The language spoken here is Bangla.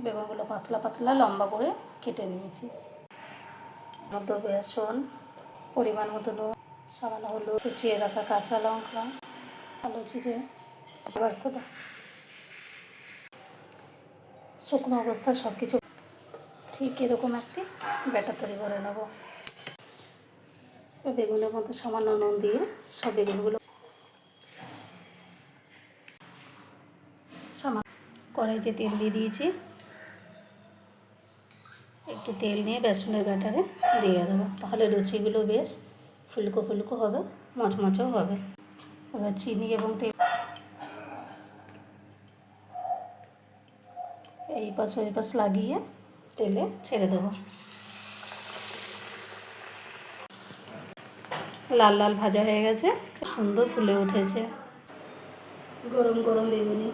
বেগুনগুলো পাতলা পাতলা লম্বা করে কেটে নিয়েছি। মতো বেসন, পরিমাণ মতো নুন, সামান্য হলুদ, কুচিয়ে রাখা কাঁচা লঙ্কা, কালো জিরে, খাবার সোডা, শুকনো অবস্থা সব কিছু ঠিক এরকম একটি ব্যাটার তৈরি করে নেব। বেগুনের মধ্যে সামান্য নুন দিয়ে সব বেগুনগুলো কড়াইতে তেল দিয়ে দিয়েছি। একটু তেল নিয়ে বেসনের ব্যাটারে দিয়ে দেবো, তাহলে লুচিগুলো বেশ ফুলকো ফুলকো হবে, মচমচেও হবে। এবার চিনি এবং তেল এই পাশ ওই পাশ লাগিয়ে তেলে ছেড়ে দেবো। লাল লাল ভাজা হয়ে গেছে, সুন্দর ফুলে উঠেছে। গরম গরম বেগুনি